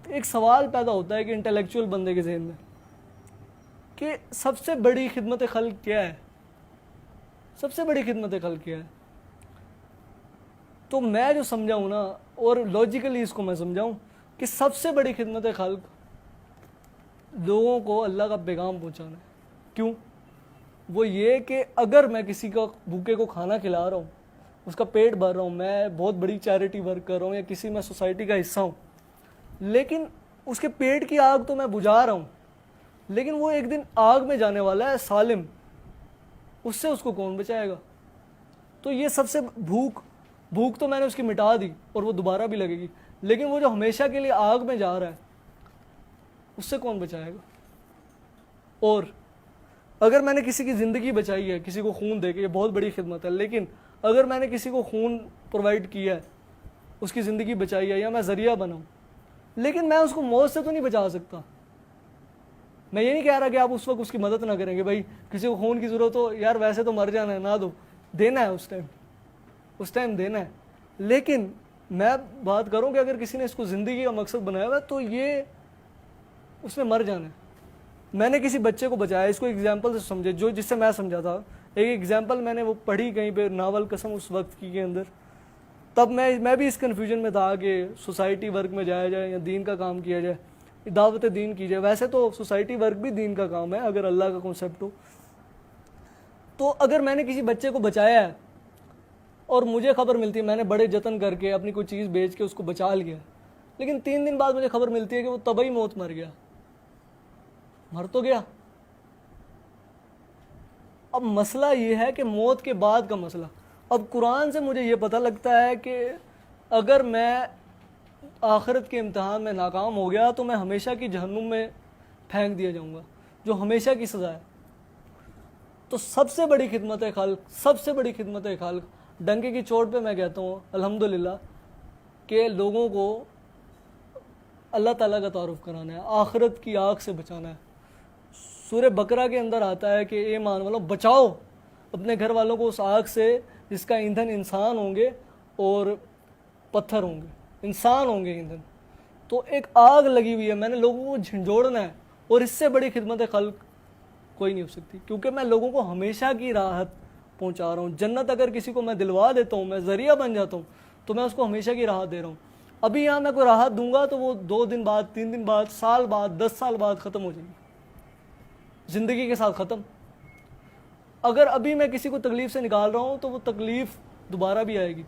एक सवाल पैदा होता है कि इंटेलेक्चुअल बंदे के जहन में कि सबसे बड़ी खिदमत खल्क क्या है, सबसे बड़ी खिदमत खल्क क्या है। तो मैं जो समझाऊँ ना, और लॉजिकली इसको मैं समझाऊँ कि सबसे बड़ी खिदमत खल्क लोगों को अल्लाह का पैगाम पहुँचाना है। क्यों? वो ये कि अगर मैं किसी का भूखे को खाना खिला रहा हूँ, उसका पेट भर रहा हूँ, मैं बहुत बड़ी चैरिटी वर्क कर रहा हूँ या किसी मैं सोसाइटी का हिस्सा हूँ, लेकिन उसके पेट की आग तो मैं बुझा रहा हूँ, लेकिन वो एक दिन आग में जाने वाला है सालिम, उससे उसको कौन बचाएगा? तो ये सबसे भूख तो मैंने उसकी मिटा दी और वो दोबारा भी लगेगी, लेकिन वो जो हमेशा के लिए आग में जा रहा है उससे कौन बचाएगा? और अगर मैंने किसी की ज़िंदगी बचाई है, किसी को खून दे के, ये बहुत बड़ी खिदमत है, लेकिन अगर मैंने किसी को खून प्रोवाइड किया है, उसकी ज़िंदगी बचाई है, या मैं ज़रिया बनाऊँ, लेकिन मैं उसको मौत से तो नहीं बचा सकता। मैं ये नहीं कह रहा कि आप उस वक्त उसकी मदद ना करेंगे, भाई किसी को खून की ज़रूरत हो, यार वैसे तो मर जाना है, ना दो, देना है उस टाइम देना है। लेकिन मैं बात करूँ कि अगर किसी ने इसको ज़िंदगी का मकसद बनाया हुआ है तो ये उसने मर जाना है। मैंने किसी बच्चे को बचाया, इसको एग्जाम्पल से समझे, जो जिससे मैं समझा था। एक एग्जाम्पल मैंने वो पढ़ी कहीं पे नावल कसम उस वक्त की के अंदर, तब मैं भी इस कन्फ्यूजन में था कि सोसाइटी वर्क में जाया जाए या दीन का काम किया जाए, दावत दीन की जाए। वैसे तो सोसाइटी वर्क भी दीन का काम है अगर अल्लाह का कॉन्सेप्ट हो। तो अगर मैंने किसी बच्चे को बचाया है और मुझे खबर मिलती है, मैंने बड़े जतन करके अपनी कोई चीज़ बेच के उसको बचा लिया, लेकिन 3 दिन बाद मुझे खबर मिलती है कि वो तभी मौत मर गया, मर तो गया। अब मसला ये है कि मौत के बाद का मसला। अब कुरान से मुझे ये पता लगता है कि अगर मैं आखिरत के इम्तिहान में नाकाम हो गया तो मैं हमेशा की जहन्नुम में फेंक दिया जाऊंगा, जो हमेशा की सज़ा है। तो सबसे बड़ी खिदमत है खाल्क, सबसे बड़ी खिदमत है खाल्क, डंके की चोट पे मैं कहता हूँ अल्हम्दुलिल्लाह कि लोगों को अल्लाह ताला का तारुफ कराना है, आखिरत की आग से बचाना है। सूरह बकरा के अंदर आता है कि ईमान वालों बचाओ अपने घर वालों को उस आग से जिसका ईंधन इंसान होंगे और पत्थर होंगे, इंसान होंगे ईंधन। तो एक आग लगी हुई है, मैंने लोगों को झंझोड़ना है, और इससे बड़ी खिदमत खल्क कोई नहीं हो सकती, क्योंकि मैं लोगों को हमेशा की राहत पहुंचा रहा हूँ। जन्नत अगर किसी को मैं दिलवा देता हूँ, मैं ज़रिया बन जाता हूँ, तो मैं उसको हमेशा की राहत दे रहा हूँ। अभी यहाँ मैं कोई राहत दूंगा तो वो 2 दिन बाद, 3 दिन बाद, साल बाद, 10 साल बाद ख़त्म हो जाएगी, ज़िंदगी के साथ ख़त्म। अगर अभी मैं किसी को तकलीफ़ से निकाल रहा हूँ तो वो तकलीफ़ दोबारा भी आएगी।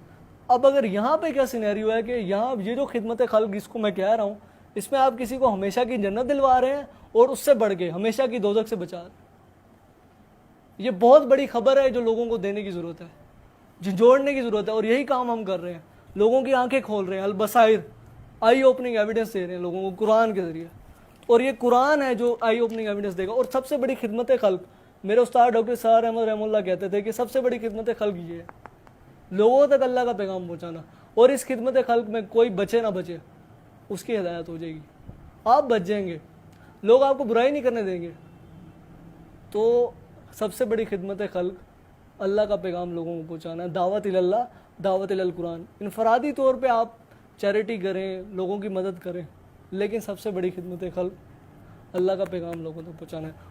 अब अगर यहाँ पे क्या सिनेरियो है कि यहाँ ये जो खिदमत खल्क जिसको मैं कह रहा हूँ, इसमें आप किसी को हमेशा की जन्नत दिलवा रहे हैं और उससे बढ़ के हमेशा की दोज़ख से बचा रहे हैं। ये बहुत बड़ी खबर है जो लोगों को देने की ज़रूरत है, झंझोड़ने की ज़रूरत है, और यही काम हम कर रहे हैं। लोगों की आंखें खोल रहे हैं, अलबसाइर, आई ओपनिंग एविडेंस दे रहे हैं लोगों को कुरान के ज़रिए, और ये कुरान है जो आई ओपनिंग एविडेंस देगा। और सबसे बड़ी खिदमत खल्क, मेरे उस्ताद डॉक्टर सार अहमद रहमुल्लाह कहते थे कि सबसे बड़ी खिदमत खल्क ये है, लोगों तक अल्लाह का पैगाम पहुँचाना। और इस खिदमत खल्क में कोई बचे ना बचे, उसकी हिदायत हो जाएगी, आप बच जाएंगे, लोग आपको बुराई नहीं करने देंगे। तो सबसे बड़ी खिदमत खल्क अल्लाह का पैगाम लोगों को पहुँचाना है, दावत इल्लाह, दावत इलल कुरान। इनफरादी तौर पे आप चैरिटी करें, लोगों की मदद करें, लेकिन सबसे बड़ी खिदमत खल्क अल्लाह का पैगाम लोगों तक पहुँचाना है।